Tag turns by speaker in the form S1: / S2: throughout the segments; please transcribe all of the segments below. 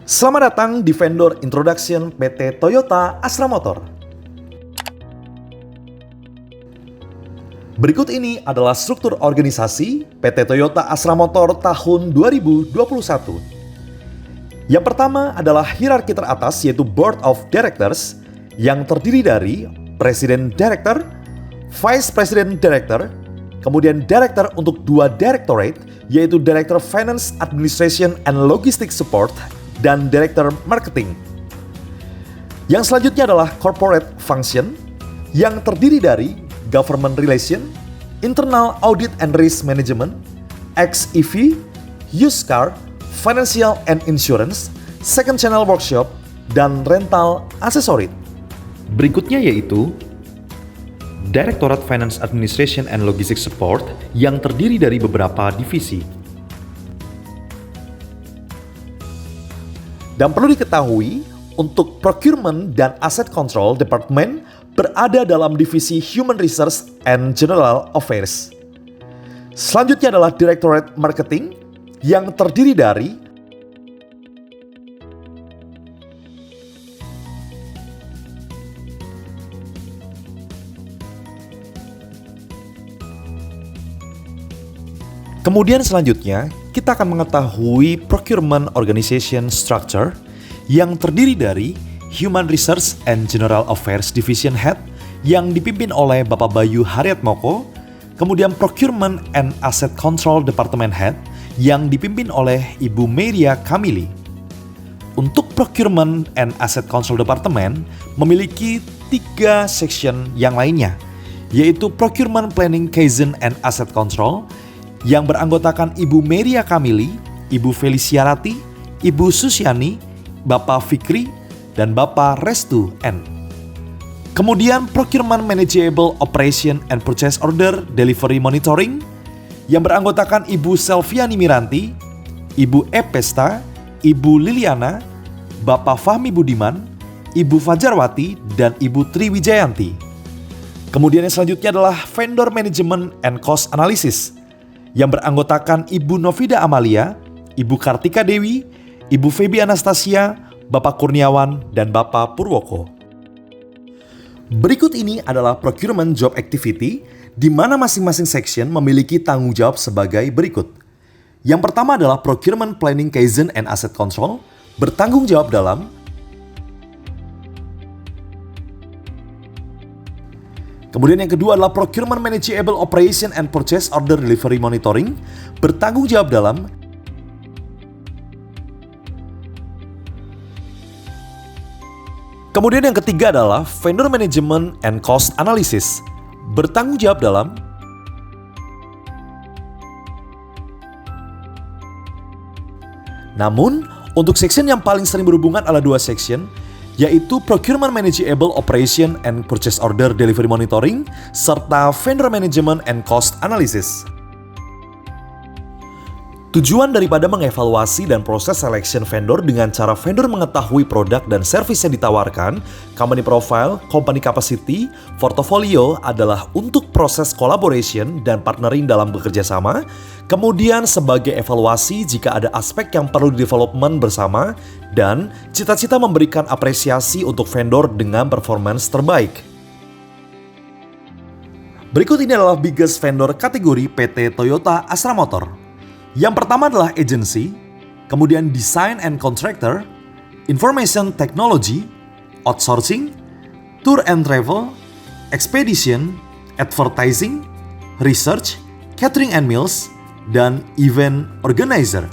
S1: Selamat datang di Vendor Introduction PT Toyota Astra Motor. Berikut ini adalah struktur organisasi PT Toyota Astra Motor tahun 2021. Yang pertama adalah hierarki teratas yaitu Board of Directors yang terdiri dari Presiden Director, Vice President Director, kemudian Director untuk dua Directorate yaitu Director Finance Administration and Logistics Support dan Director Marketing. Yang selanjutnya adalah Corporate Function yang terdiri dari Government Relation, Internal Audit and Risk Management, XEV, Used Car, Financial and Insurance, Second Channel Workshop, dan Rental Accessory.
S2: Berikutnya yaitu Directorate Finance Administration and Logistics Support yang terdiri dari beberapa divisi.
S1: Dan perlu diketahui, untuk Procurement dan Asset Control Department berada dalam divisi Human Resource and General Affairs. Selanjutnya adalah Directorate Marketing yang terdiri dari Kemudian selanjutnya, kita akan mengetahui Procurement Organization Structure yang terdiri dari Human Resource and General Affairs Division Head yang dipimpin oleh Bapak Bayu Haryatmoko, kemudian Procurement and Asset Control Department Head yang dipimpin oleh Ibu Meria Kamili. Untuk Procurement and Asset Control Department memiliki 3 section yang lainnya, yaitu Procurement Planning Kaizen and Asset Control, yang beranggotakan Ibu Meria Kamili, Ibu Felicia Rati, Ibu Susiani, Bapak Fikri, dan Bapak Restu N. Kemudian Procurement Manageable Operation and Purchase Order Delivery Monitoring yang beranggotakan Ibu Selviani Miranti, Ibu E. Pesta, Ibu Liliana, Bapak Fahmi Budiman, Ibu Fajarwati, dan Ibu Tri Wijayanti. Kemudian yang selanjutnya adalah Vendor Management and Cost Analysis yang beranggotakan Ibu Novida Amalia, Ibu Kartika Dewi, Ibu Feby Anastasia, Bapak Kurniawan, dan Bapak Purwoko. Berikut ini adalah Procurement Job Activity di mana masing-masing section memiliki tanggung jawab sebagai berikut. Yang pertama adalah Procurement Planning Kaizen and Asset Control, bertanggung jawab dalam Kemudian yang kedua adalah Procurement Manageable Operation and Purchase Order Delivery Monitoring, bertanggung jawab dalam Kemudian yang ketiga adalah Vendor Management and Cost Analysis, bertanggung jawab dalam Namun, untuk section yang paling sering berhubungan adalah 2 section, yaitu Procurement Manageable Operation and Purchase Order Delivery Monitoring, serta Vendor Management and Cost Analysis. Tujuan daripada mengevaluasi dan proses selection vendor dengan cara vendor mengetahui produk dan service yang ditawarkan, company profile, company capacity, portfolio adalah untuk proses collaboration dan partnering dalam bekerja sama, kemudian sebagai evaluasi jika ada aspek yang perlu development bersama, dan cita-cita memberikan apresiasi untuk vendor dengan performance terbaik. Berikut ini adalah biggest vendor kategori PT Toyota Astra Motor. Yang pertama adalah agency, kemudian design and contractor, information technology, outsourcing, tour and travel, expedition, advertising, research, catering and meals, dan event organizer.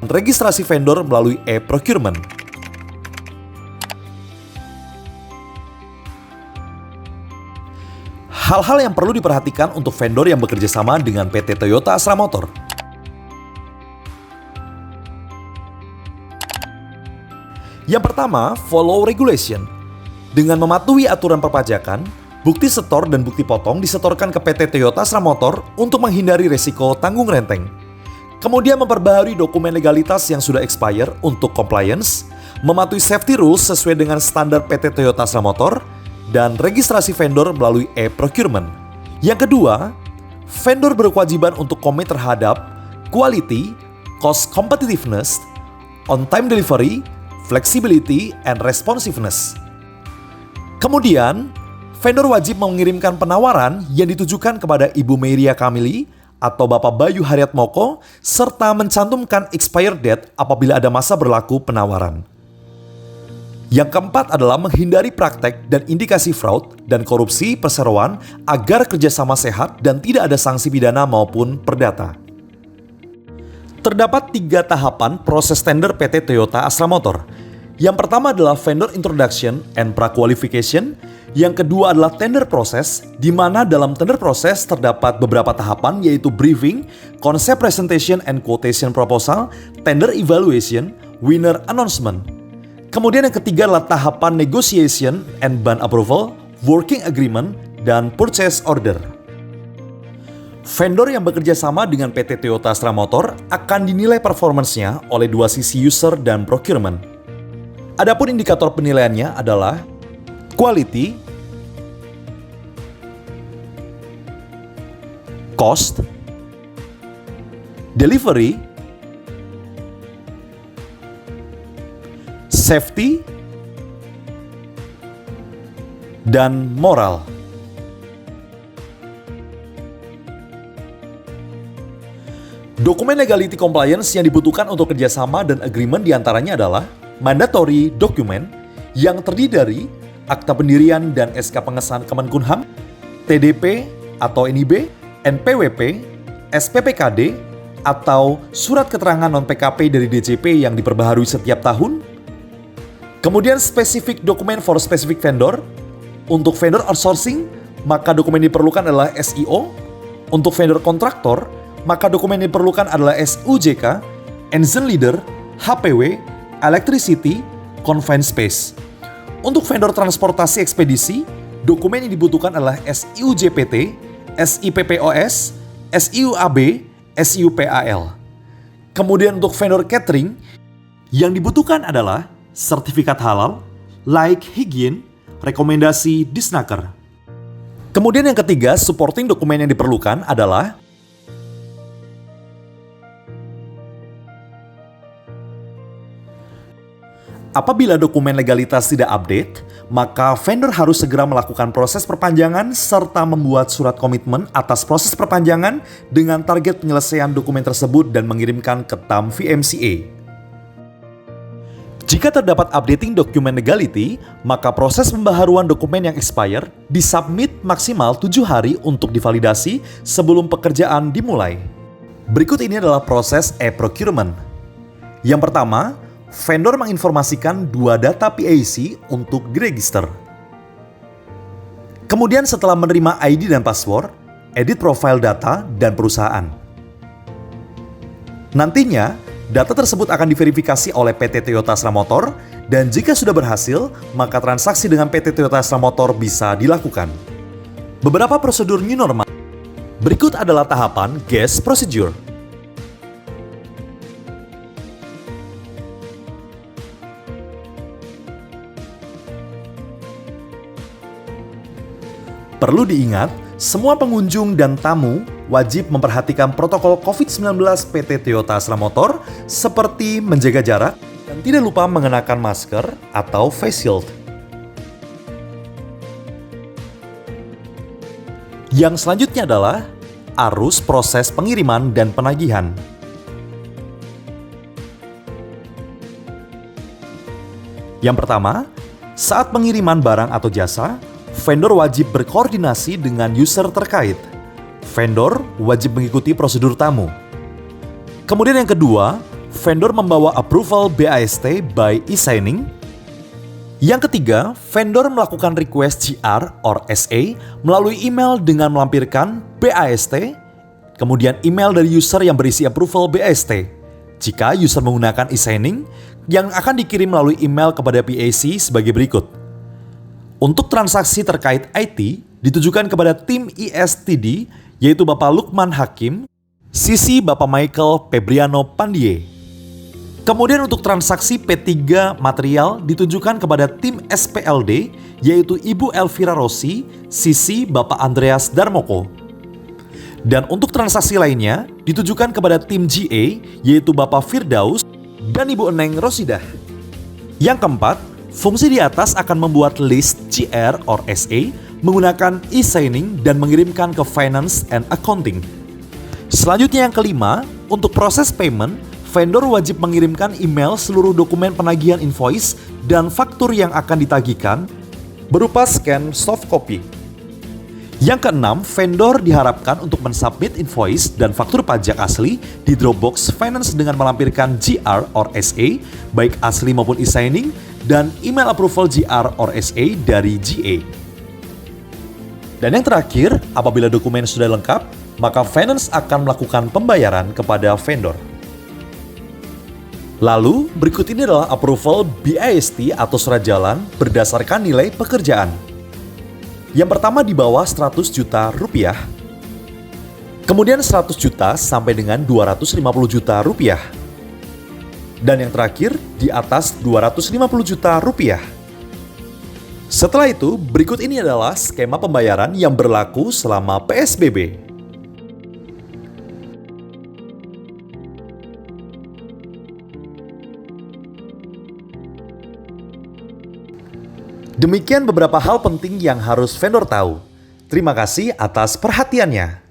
S1: Registrasi vendor melalui e-procurement. Hal-hal yang perlu diperhatikan untuk vendor yang bekerja sama dengan PT Toyota Astra Motor. Yang pertama, follow regulation. Dengan mematuhi aturan perpajakan, bukti setor dan bukti potong disetorkan ke PT Toyota Astra Motor untuk menghindari resiko tanggung renteng. Kemudian memperbaharui dokumen legalitas yang sudah expire untuk compliance, mematuhi safety rules sesuai dengan standar PT Toyota Astra Motor, dan registrasi vendor melalui e-procurement. Yang kedua, vendor berkewajiban untuk komit terhadap quality, cost competitiveness, on-time delivery, flexibility, and responsiveness. Kemudian, vendor wajib mengirimkan penawaran yang ditujukan kepada Ibu Meiria Kamili atau Bapak Bayu Haryatmoko serta mencantumkan expired date apabila ada masa berlaku penawaran. Yang keempat adalah menghindari praktek dan indikasi fraud dan korupsi perseroan agar kerjasama sehat dan tidak ada sanksi pidana maupun perdata. Terdapat 3 tahapan proses tender PT Toyota Astra Motor. Yang pertama adalah vendor introduction and pre-qualification. Yang kedua adalah tender proses, di mana dalam tender proses terdapat beberapa tahapan yaitu briefing, concept presentation and quotation proposal, tender evaluation, winner announcement. Kemudian yang ketiga adalah tahapan negotiation and bond approval, working agreement, dan purchase order. Vendor yang bekerja sama dengan PT Toyota Astra Motor akan dinilai performance-nya oleh 2 sisi user dan procurement. Adapun indikator penilaiannya adalah quality, cost, delivery, safety, dan moral. Dokumen legality compliance yang dibutuhkan untuk kerjasama dan agreement diantaranya adalah mandatory document yang terdiri dari akta pendirian dan SK pengesahan Kemenkumham, TDP atau NIB, NPWP, SPPKD, atau surat keterangan non-PKP dari DJP yang diperbaharui setiap tahun. Kemudian specific document for specific vendor. Untuk vendor outsourcing, maka dokumen yang diperlukan adalah SIO. Untuk vendor kontraktor, maka dokumen yang diperlukan adalah SUJK, Engine Leader, HPW, Electricity, Confined Space. Untuk vendor transportasi ekspedisi, dokumen yang dibutuhkan adalah SIUJPT, SIPPOS, SIUAB, SIUPAL. Kemudian untuk vendor catering, yang dibutuhkan adalah sertifikat halal, laik higien, rekomendasi Disnaker. Kemudian yang ketiga, supporting dokumen yang diperlukan adalah apabila dokumen legalitas tidak update, maka vendor harus segera melakukan proses perpanjangan serta membuat surat komitmen atas proses perpanjangan dengan target penyelesaian dokumen tersebut dan mengirimkan ke TAM VMCA. Jika terdapat updating dokumen legality, maka proses pembaharuan dokumen yang expire disubmit maksimal 7 hari untuk divalidasi sebelum pekerjaan dimulai. Berikut ini adalah proses e-procurement. Yang pertama, vendor menginformasikan 2 data PAC untuk diregister. Kemudian setelah menerima ID dan password, edit profile data dan perusahaan. Nantinya, data tersebut akan diverifikasi oleh PT Toyota Astra Motor dan jika sudah berhasil, maka transaksi dengan PT Toyota Astra Motor bisa dilakukan. Beberapa prosedur new normal. Berikut adalah tahapan GES procedure. Perlu diingat, semua pengunjung dan tamu wajib memperhatikan protokol COVID-19 PT Toyota Astra Motor seperti menjaga jarak dan tidak lupa mengenakan masker atau face shield. Yang selanjutnya adalah arus proses pengiriman dan penagihan. Yang pertama, saat pengiriman barang atau jasa, vendor wajib berkoordinasi dengan user terkait. Vendor wajib mengikuti prosedur tamu. Kemudian yang kedua, vendor membawa approval BAST by e-signing. Yang ketiga, vendor melakukan request GR or SA melalui email dengan melampirkan BAST, kemudian email dari user yang berisi approval BAST. Jika user menggunakan e-signing, yang akan dikirim melalui email kepada PAC sebagai berikut. Untuk transaksi terkait IT, ditujukan kepada tim ISTD, yaitu Bapak Lukman Hakim, CC Bapak Michael Febriano Pandie. Kemudian untuk transaksi P3 material ditujukan kepada tim SPLD, yaitu Ibu Elvira Rossi, CC Bapak Andreas Darmoko. Dan untuk transaksi lainnya ditujukan kepada tim GA, yaitu Bapak Firdaus dan Ibu Eneng Rosidah. Yang keempat, fungsi di atas akan membuat list GR or SA menggunakan e-signing dan mengirimkan ke Finance and Accounting. Selanjutnya yang kelima, untuk proses payment, vendor wajib mengirimkan email seluruh dokumen penagihan invoice dan faktur yang akan ditagihkan berupa scan soft copy. Yang keenam, vendor diharapkan untuk mensubmit invoice dan faktur pajak asli di Dropbox Finance dengan melampirkan GR or SA, baik asli maupun e-signing, dan email approval GR or SA dari GA. Dan yang terakhir, apabila dokumen sudah lengkap, maka Finance akan melakukan pembayaran kepada vendor. Lalu, berikut ini adalah approval BIST atau surat jalan berdasarkan nilai pekerjaan. Yang pertama di bawah 100 juta rupiah, kemudian 100 juta sampai dengan 250 juta rupiah, dan yang terakhir di atas 250 juta rupiah. Setelah itu, berikut ini adalah skema pembayaran yang berlaku selama PSBB. Demikian beberapa hal penting yang harus vendor tahu. Terima kasih atas perhatiannya.